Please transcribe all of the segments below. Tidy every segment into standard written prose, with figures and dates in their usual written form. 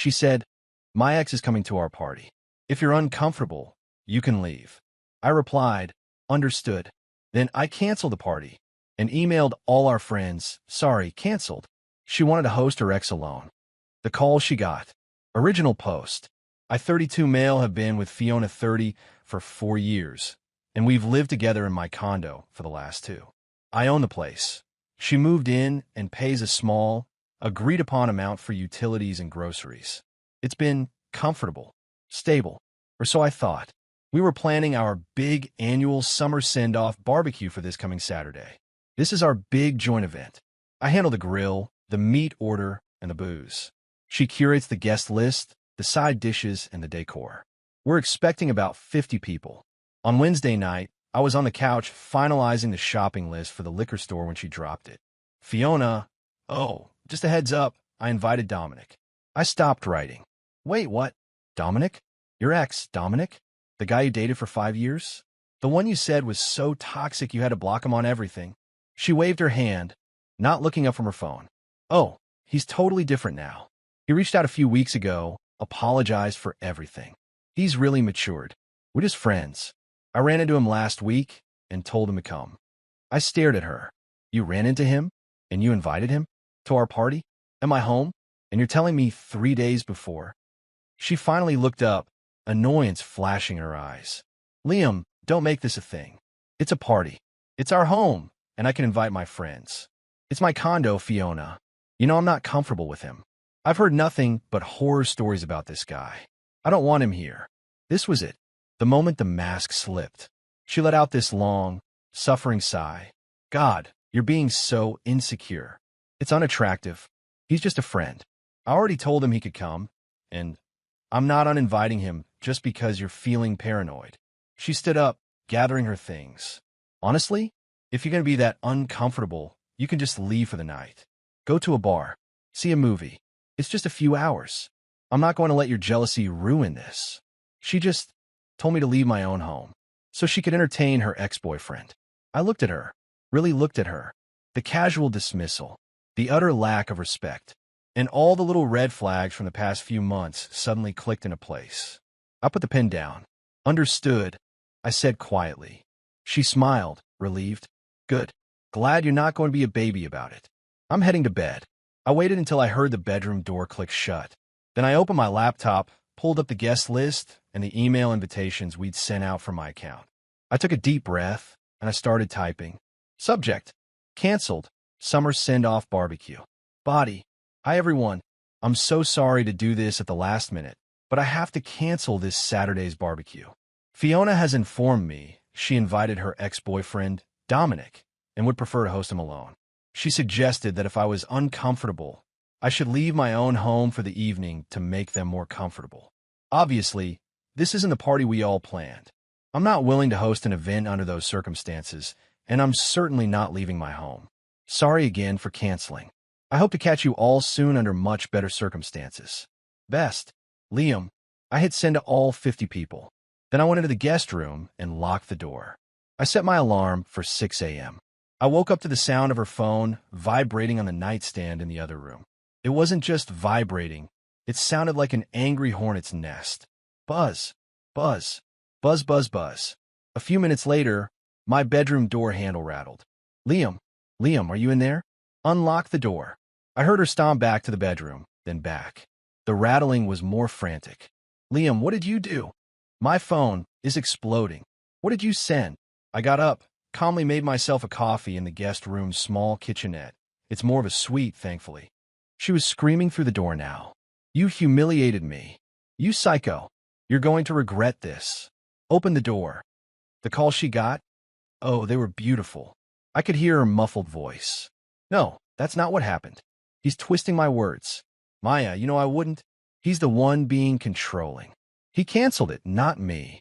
She said, "My ex is coming to our party. If you're uncomfortable, you can leave." I replied, "Understood." Then I canceled the party and emailed all our friends, "Sorry, canceled." She wanted to host her ex alone. The call she got. Original post. I, 32 male, have been with Fiona, 30, for 4 years, and we've lived together in my condo for the last 2. I own the place. She moved in and pays a small, agreed-upon amount for utilities and groceries. It's been comfortable, stable, or so I thought. We were planning our big annual summer send-off barbecue for this coming Saturday. This is our big joint event. I handle the grill, the meat order, and the booze. She curates the guest list, the side dishes, and the decor. We're expecting about 50 people. On Wednesday night, I was on the couch finalizing the shopping list for the liquor store when she dropped it. "Fiona, oh, just a heads up, I invited Dominic." I stopped writing. "Wait, what? Dominic? Your ex, Dominic? The guy you dated for 5 years? The one you said was so toxic you had to block him on everything?" She waved her hand, not looking up from her phone. "Oh, he's totally different now. He reached out a few weeks ago, apologized for everything. He's really matured. We're just friends. I ran into him last week and told him to come." I stared at her. "You ran into him? And you invited him? To our party? At my home? And you're telling me 3 days before?" She finally looked up, annoyance flashing in her eyes. "Liam, don't make this a thing. It's a party. It's our home, and I can invite my friends. It's my condo, Fiona. You know I'm not comfortable with him. I've heard nothing but horror stories about this guy. I don't want him here." This was it. The moment the mask slipped. She let out this long, suffering sigh. "God, you're being so insecure. It's unattractive. He's just a friend. I already told him he could come, and I'm not uninviting him just because you're feeling paranoid." She stood up, gathering her things. "Honestly, if you're going to be that uncomfortable, you can just leave for the night. Go to a bar. See a movie. It's just a few hours. I'm not going to let your jealousy ruin this." She just told me to leave my own home so she could entertain her ex-boyfriend. I looked at her, really looked at her. The casual dismissal, the utter lack of respect, and all the little red flags from the past few months suddenly clicked into place. I put the pen down. "Understood," I said quietly. She smiled, relieved. "Good. Glad you're not going to be a baby about it. I'm heading to bed." I waited until I heard the bedroom door click shut. Then I opened my laptop, pulled up the guest list and the email invitations we'd sent out from my account. I took a deep breath, and I started typing. Subject: canceled, summer send-off barbecue. Body: "Hi everyone. I'm so sorry to do this at the last minute, but I have to cancel this Saturday's barbecue. Fiona has informed me she invited her ex-boyfriend, Dominic, and would prefer to host him alone. She suggested that if I was uncomfortable, I should leave my own home for the evening to make them more comfortable. Obviously, this isn't the party we all planned. I'm not willing to host an event under those circumstances, and I'm certainly not leaving my home. Sorry again for canceling. I hope to catch you all soon under much better circumstances. Best, Liam." I hit send to all 50 people. Then I went into the guest room and locked the door. I set my alarm for 6 a.m. I woke up to the sound of her phone vibrating on the nightstand in the other room. It wasn't just vibrating. It sounded like an angry hornet's nest. Buzz, buzz, buzz, buzz, buzz. A few minutes later, my bedroom door handle rattled. Liam, are you in there? Unlock the door." I heard her stomp back to the bedroom, then back. The rattling was more frantic. "Liam, what did you do?" "My phone is exploding. What did you send?" I got up, calmly made myself a coffee in the guest room's small kitchenette. It's more of a suite, thankfully. She was screaming through the door now. "You humiliated me. You psycho. You're going to regret this. Open the door." The call she got? Oh, they were beautiful. I could hear her muffled voice. "No, that's not what happened. He's twisting my words. Maya, you know I wouldn't. He's the one being controlling. He canceled it, not me."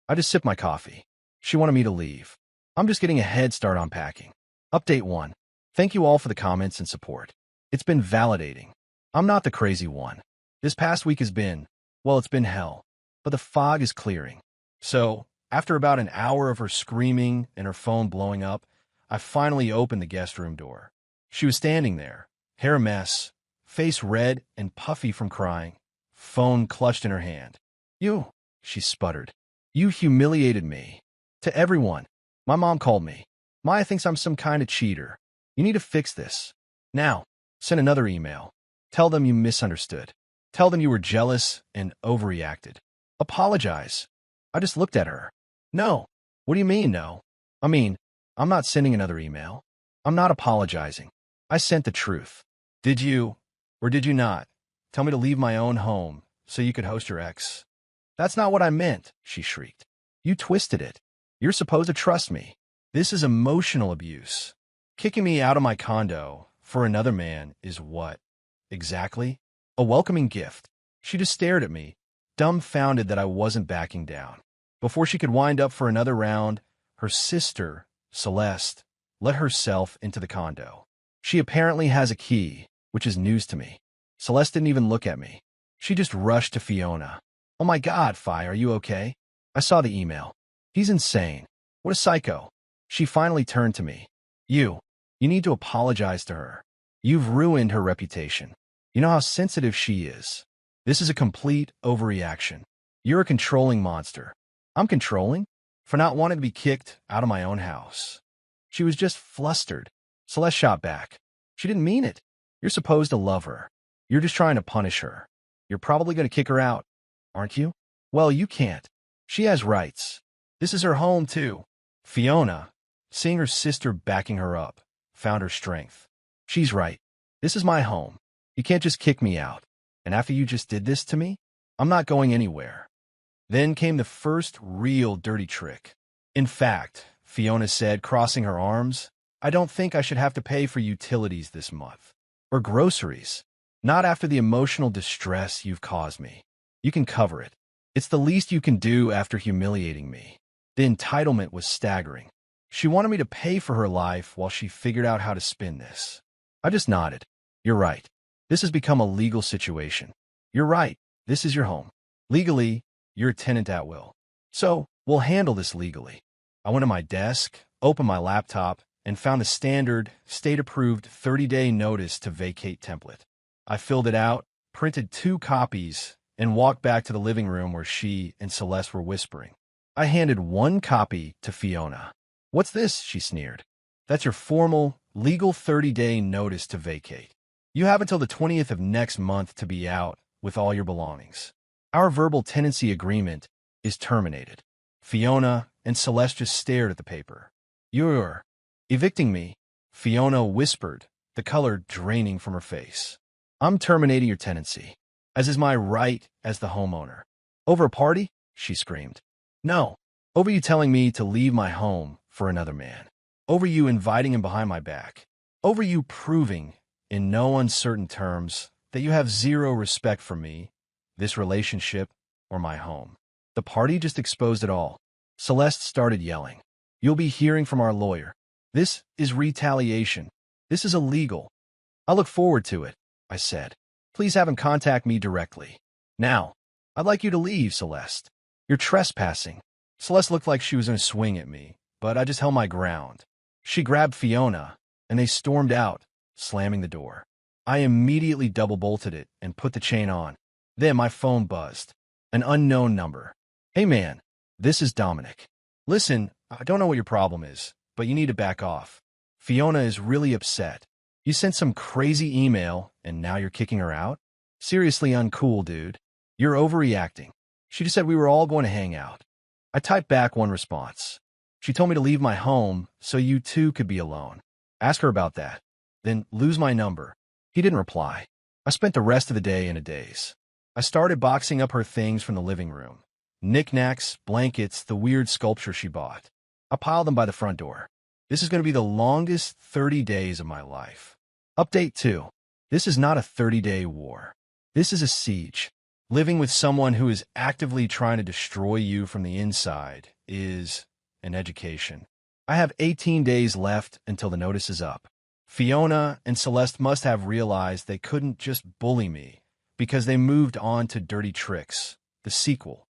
I just sipped my coffee. She wanted me to leave. I'm just getting a head start on packing. Update 1. Thank you all for the comments and support. It's been validating. I'm not the crazy one. This past week has been, well, it's been hell. But the fog is clearing. So, after about an hour of her screaming and her phone blowing up, I finally opened the guest room door. She was standing there, hair a mess, face red and puffy from crying. phone clutched in her hand. You, she sputtered. You humiliated me. To everyone. My mom called me. Maya thinks I'm some kind of cheater. You need to fix this. Now, send another email. Tell them you misunderstood. Tell them you were jealous and overreacted. Apologize. I just looked at her. No. What do you mean, no? I mean, I'm not sending another email. I'm not apologizing. I sent the truth. Did you, or did you not, tell me to leave my own home so you could host your ex? That's not what I meant, she shrieked. You twisted it. You're supposed to trust me. This is emotional abuse. Kicking me out of my condo for another man is what? Exactly? A welcoming gift. She just stared at me, dumbfounded that I wasn't backing down. Before she could wind up for another round, her sister, Celeste, let herself into the condo. She apparently has a key, which is news to me. Celeste didn't even look at me. She just rushed to Fiona. Oh my God, Fi, are you okay? I saw the email. He's insane. What a psycho. She finally turned to me. You need to apologize to her. You've ruined her reputation. You know how sensitive she is. This is a complete overreaction. You're a controlling monster. I'm controlling? For not wanting to be kicked out of my own house. She was just flustered. Celeste shot back. She didn't mean it. You're supposed to love her. You're just trying to punish her. You're probably going to kick her out, aren't you? Well, you can't. She has rights. This is her home, too. Fiona, seeing her sister backing her up, found her strength. She's right. This is my home. You can't just kick me out. And after you just did this to me, I'm not going anywhere. Then came the first real dirty trick. In fact, Fiona said, crossing her arms, I don't think I should have to pay for utilities this month. Or groceries. Not after the emotional distress you've caused me. You can cover it. It's the least you can do after humiliating me. The entitlement was staggering. She wanted me to pay for her life while she figured out how to spin this. I just nodded. You're right. This has become a legal situation. You're right. This is your home. Legally, you're a tenant at will. So, we'll handle this legally. I went to my desk, opened my laptop, and found a standard, state-approved 30-day notice to vacate template. I filled it out, printed 2 copies, and walked back to the living room where she and Celeste were whispering. I handed 1 copy to Fiona. What's this? She sneered. That's your formal, legal 30-day notice to vacate. You have until the 20th of next month to be out with all your belongings. Our verbal tenancy agreement is terminated. Fiona and Celeste just stared at the paper. You're evicting me, Fiona whispered, the color draining from her face. I'm terminating your tenancy, as is my right as the homeowner. Over a party? She screamed. No, over you telling me to leave my home for another man. Over you inviting him behind my back. Over you proving, in no uncertain terms, that you have zero respect for me, this relationship, or my home. The party just exposed it all. Celeste started yelling. You'll be hearing from our lawyer. This is retaliation. This is illegal. I look forward to it, I said. Please have him contact me directly. Now, I'd like you to leave, Celeste. You're trespassing. Celeste looked like she was going to swing at me, but I just held my ground. She grabbed Fiona, and they stormed out, slamming the door. I immediately double-bolted it and put the chain on. Then my phone buzzed. An unknown number. Hey man, this is Dominic. Listen, I don't know what your problem is, but you need to back off. Fiona is really upset. You sent some crazy email, and now you're kicking her out? Seriously uncool, dude. You're overreacting. She just said we were all going to hang out. I typed back one response. She told me to leave my home so you two could be alone. Ask her about that. Then lose my number. He didn't reply. I spent the rest of the day in a daze. I started boxing up her things from the living room. Knickknacks, blankets, the weird sculpture she bought. I piled them by the front door. This is going to be the longest 30 days of my life. Update 2. This is not a 30-day war. This is a siege. Living with someone who is actively trying to destroy you from the inside is an education. I have 18 days left until the notice is up. Fiona and Celeste must have realized they couldn't just bully me because they moved on to Dirty Tricks, the sequel.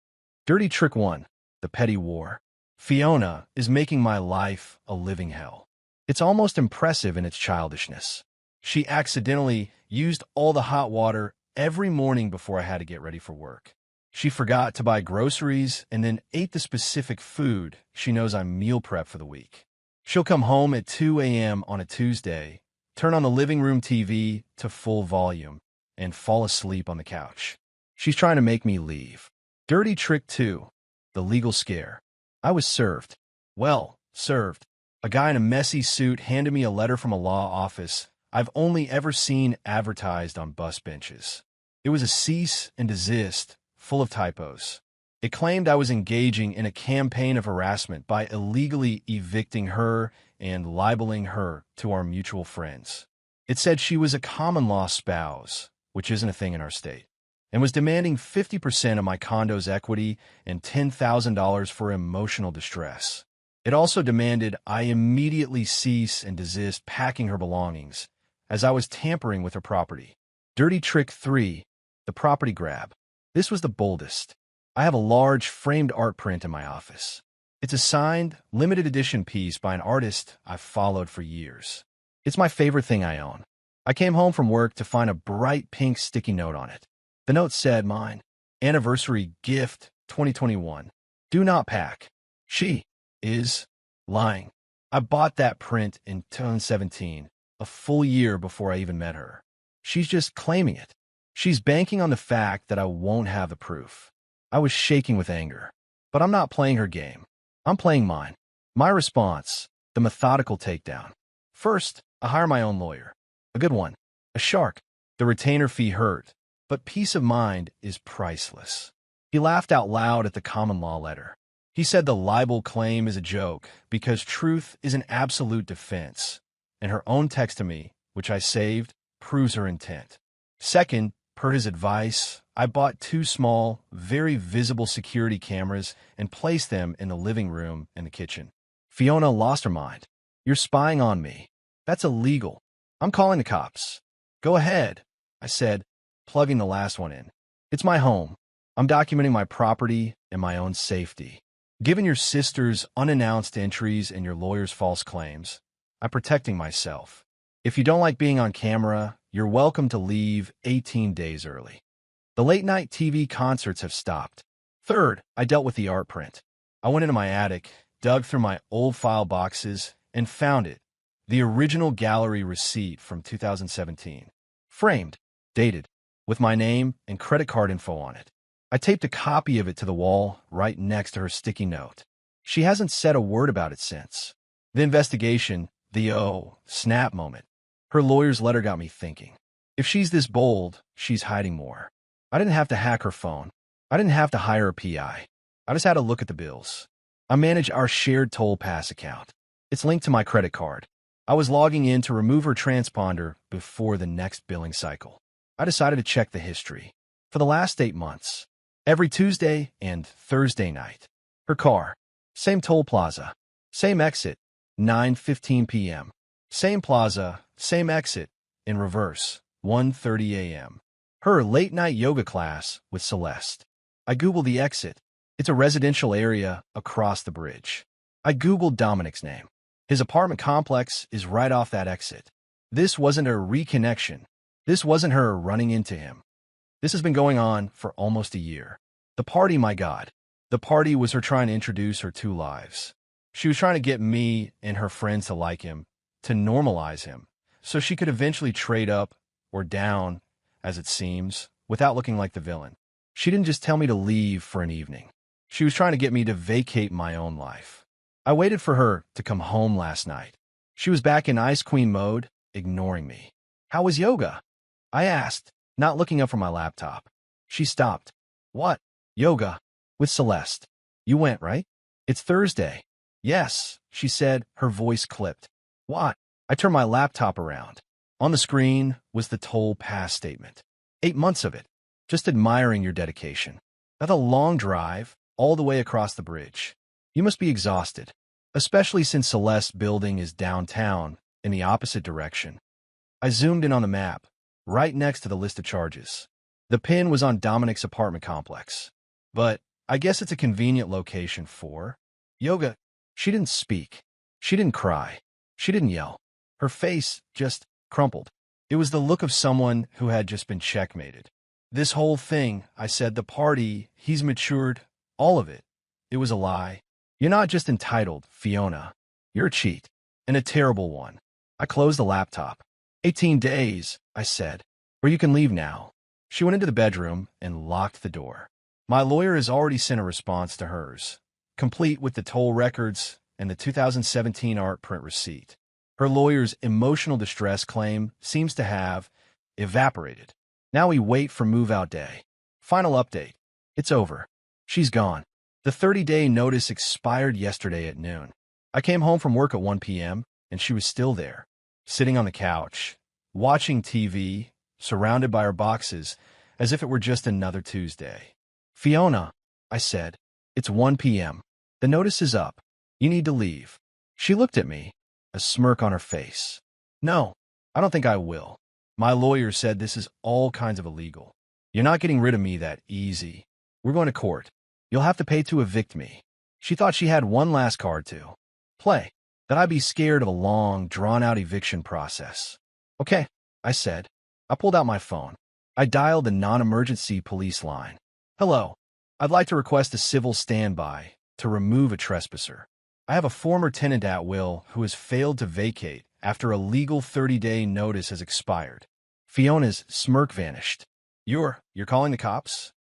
Dirty Trick 1, The Petty War. Fiona is making my life a living hell. It's almost impressive in its childishness. She accidentally used all the hot water every morning before I had to get ready for work. She forgot to buy groceries and then ate the specific food she knows I meal prep for the week. She'll come home at 2 a.m. on a Tuesday, turn on the living room TV to full volume, and fall asleep on the couch. She's trying to make me leave. Dirty trick 2. The legal scare. I was served. Well, served. A guy in a messy suit handed me a letter from a law office I've only ever seen advertised on bus benches. It was a cease and desist, full of typos. It claimed I was engaging in a campaign of harassment by illegally evicting her and libeling her to our mutual friends. It said she was a common-law spouse, which isn't a thing in our state, and was demanding 50% of my condo's equity and $10,000 for emotional distress. It also demanded I immediately cease and desist packing her belongings, as I was tampering with her property. Dirty trick 3. The property grab. This was the boldest. I have a large framed art print in my office. It's a signed, limited edition piece by an artist I've followed for years. It's my favorite thing I own. I came home from work to find a bright pink sticky note on it. The note said, "Mine. Anniversary gift 2021. Do not pack. She is lying." I bought that print in 2017, a full year before I even met her. She's just claiming it. She's banking on the fact that I won't have the proof. I was shaking with anger. But I'm not playing her game. I'm playing mine. My response, the methodical takedown. First, I hire my own lawyer. A good one. A shark. The retainer fee hurt, but peace of mind is priceless. He laughed out loud at the common law letter. He said the libel claim is a joke because truth is an absolute defense, and her own text to me, which I saved, proves her intent. Second, per his advice, I bought 2 small, very visible security cameras and placed them in the living room and the kitchen. Fiona lost her mind. "You're spying on me. That's illegal. I'm calling the cops." "Go ahead," I said, plugging the last one in. "It's my home. I'm documenting my property and my own safety. Given your sister's unannounced entries and your lawyer's false claims, I'm protecting myself. If you don't like being on camera, you're welcome to leave 18 days early." The late-night TV concerts have stopped. Third, I dealt with the art print. I went into my attic, dug through my old file boxes, and found it. The original gallery receipt from 2017. Framed, dated, with my name and credit card info on it. I taped a copy of it to the wall right next to her sticky note. She hasn't said a word about it since. The investigation, the snap moment. Her lawyer's letter got me thinking. If she's this bold, she's hiding more. I didn't have to hack her phone. I didn't have to hire a PI. I just had to look at the bills. I manage our shared toll pass account. It's linked to my credit card. I was logging in to remove her transponder before the next billing cycle. I decided to check the history. For the last 8 months, every Tuesday and Thursday night, her car, same toll plaza, same exit, 9:15 p.m. Same plaza, same exit, in reverse, 1:30 a.m. Her late-night yoga class with Celeste. I Googled the exit. It's a residential area across the bridge. I Googled Dominic's name. His apartment complex is right off that exit. This wasn't a reconnection. This wasn't her running into him. This has been going on for almost a year. The party, my God. The party was her trying to introduce her 2 lives. She was trying to get me and her friends to like him, to normalize him, so she could eventually trade up or down, as it seems, without looking like the villain. She didn't just tell me to leave for an evening. She was trying to get me to vacate my own life. I waited for her to come home last night. She was back in Ice Queen mode, ignoring me. "How was yoga?" I asked, not looking up from my laptop. She stopped. "What? Yoga? With Celeste. You went, right? It's Thursday." "Yes," she said, her voice clipped. "What?" I turned my laptop around. On the screen was the toll pass statement. 8 months of it. Just admiring your dedication. That's a long drive, all the way across the bridge. You must be exhausted, especially since Celeste's building is downtown, in the opposite direction. I zoomed in on the map, right next to the list of charges. The pin was on Dominic's apartment complex. But I guess it's a convenient location for yoga. She didn't speak. She didn't cry. She didn't yell. Her face just crumpled. It was the look of someone who had just been checkmated. This whole thing, I said, the party, he's matured, all of it. It was a lie. You're not just entitled, Fiona. You're a cheat. And a terrible one. I closed the laptop. 18 days, I said. Or you can leave now. She went into the bedroom and locked the door. My lawyer has already sent a response to hers, complete with the toll records and the 2017 art print receipt. Her lawyer's emotional distress claim seems to have evaporated. Now we wait for move-out day. Final update. It's over. She's gone. The 30-day notice expired yesterday at noon. I came home from work at 1 p.m., and she was still there, sitting on the couch, watching TV, surrounded by her boxes, as if it were just another Tuesday. Fiona, I said, it's 1 p.m. The notice is up. You need to leave. She looked at me, a smirk on her face. No, I don't think I will. My lawyer said this is all kinds of illegal. You're not getting rid of me that easy. We're going to court. You'll have to pay to evict me. She thought she had one last card to play, that I'd be scared of a long, drawn-out eviction process. Okay, I said. I pulled out my phone. I dialed the non-emergency police line. Hello, I'd like to request a civil standby to remove a trespasser. I have a former tenant at will who has failed to vacate after a legal 30-day notice has expired. Fiona's smirk vanished. You're calling the cops?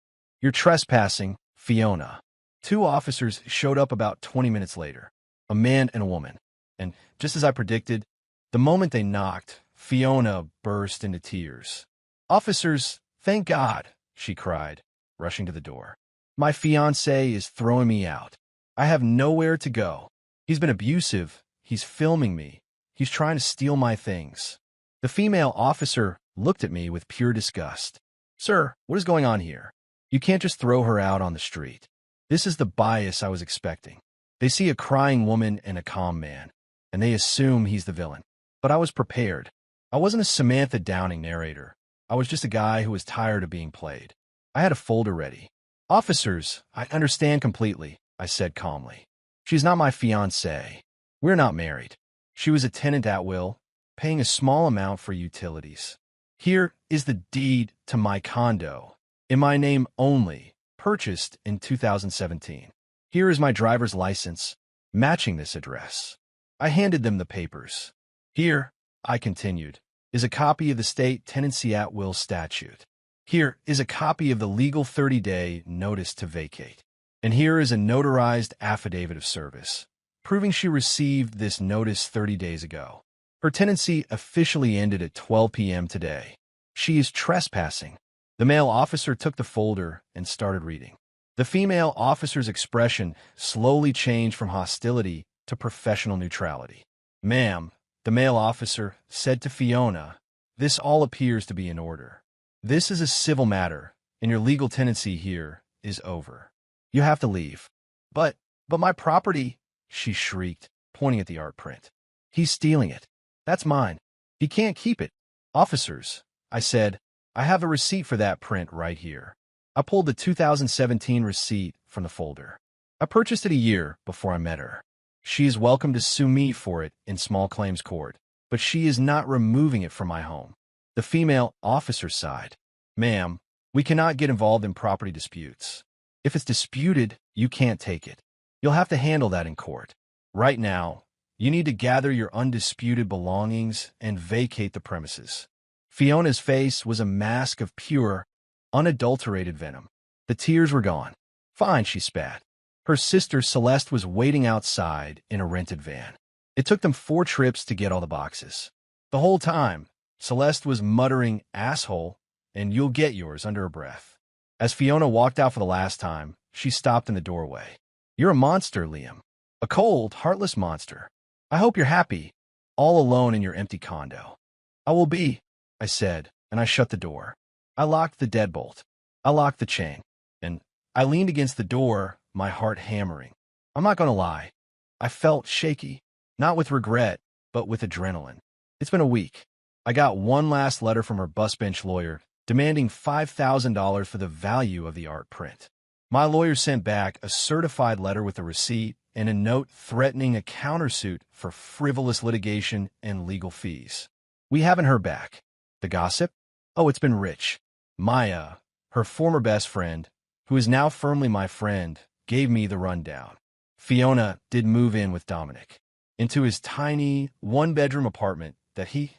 You're trespassing, Fiona. 2 officers showed up about 20 minutes later, a man and a woman. And just as I predicted, the moment they knocked, Fiona burst into tears. Officers, thank God, she cried, rushing to the door. My fiancé is throwing me out. I have nowhere to go. He's been abusive. He's filming me. He's trying to steal my things. The female officer looked at me with pure disgust. Sir, what is going on here? You can't just throw her out on the street. This is the bias I was expecting. They see a crying woman and a calm man, and they assume he's the villain. But I was prepared. I wasn't a Samantha Downing narrator. I was just a guy who was tired of being played. I had a folder ready. Officers, I understand completely, I said calmly. She's not my fiancée. We're not married. She was a tenant at will, paying a small amount for utilities. Here is the deed to my condo, in my name only, purchased in 2017. Here is my driver's license, matching this address. I handed them the papers. Here, I continued, is a copy of the state tenancy at will statute. Here is a copy of the legal 30-day notice to vacate. And here is a notarized affidavit of service, proving she received this notice 30 days ago. Her tenancy officially ended at 12 p.m. today. She is trespassing. The male officer took the folder and started reading. The female officer's expression slowly changed from hostility to professional neutrality. Ma'am, the male officer said to Fiona, this all appears to be in order. This is a civil matter, and your legal tenancy here is over. You have to leave. But my property, she shrieked, pointing at the art print. He's stealing it. That's mine. He can't keep it. Officers, I said, I have a receipt for that print right here. I pulled the 2017 receipt from the folder. I purchased it a year before I met her. She is welcome to sue me for it in small claims court, but she is not removing it from my home. The female officer sighed. Ma'am, we cannot get involved in property disputes. If it's disputed, you can't take it. You'll have to handle that in court. Right now, you need to gather your undisputed belongings and vacate the premises. Fiona's face was a mask of pure, unadulterated venom. The tears were gone. Fine, she spat. Her sister Celeste was waiting outside in a rented van. It took them 4 trips to get all the boxes. The whole time, Celeste was muttering, asshole, and you'll get yours under her breath. As Fiona walked out for the last time, she stopped in the doorway. You're a monster, Liam. A cold, heartless monster. I hope you're happy, all alone in your empty condo. I will be, I said, and I shut the door. I locked the deadbolt. I locked the chain. And I leaned against the door, my heart hammering. I'm not going to lie. I felt shaky, not with regret, but with adrenaline. It's been a week. I got one last letter from her bus bench lawyer, demanding $5,000 for the value of the art print. My lawyer sent back a certified letter with a receipt and a note threatening a countersuit for frivolous litigation and legal fees. We haven't heard back. The gossip? Oh, it's been rich. Maya, her former best friend, who is now firmly my friend, gave me the rundown. Fiona did move in with Dominic into his tiny one-bedroom apartment that he,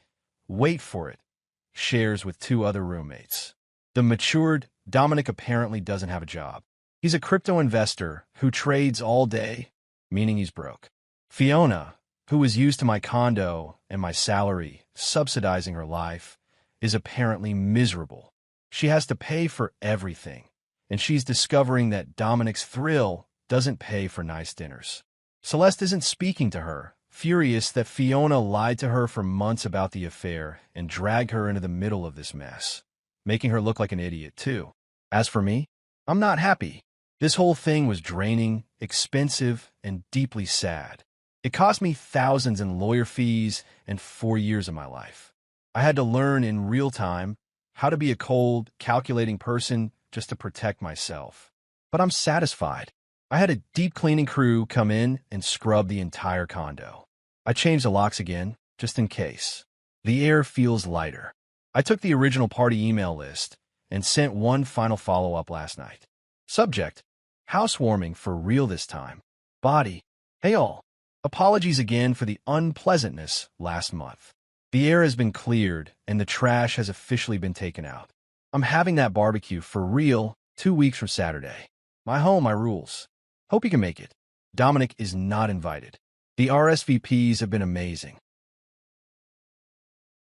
wait for it, shares with 2 other roommates. The matured Dominic apparently doesn't have a job. He's a crypto investor who trades all day, meaning he's broke. Fiona, who was used to my condo and my salary subsidizing her life, is apparently miserable. She has to pay for everything, and she's discovering that Dominic's thrill doesn't pay for nice dinners. Celeste isn't speaking to her, furious that Fiona lied to her for months about the affair and dragged her into the middle of this mess, making her look like an idiot too. As for me, I'm not happy. This whole thing was draining, expensive, and deeply sad. It cost me thousands in lawyer fees and 4 years of my life. I had to learn in real time how to be a cold, calculating person just to protect myself. But I'm satisfied. I had a deep cleaning crew come in and scrub the entire condo. I changed the locks again, just in case. The air feels lighter. I took the original party email list and sent one final follow-up last night. Subject: housewarming for real this time. Body: hey all. Apologies again for the unpleasantness last month. The air has been cleared and the trash has officially been taken out. I'm having that barbecue for real 2 weeks from Saturday. My home, my rules. Hope you can make it. Dominic is not invited. The RSVPs have been amazing.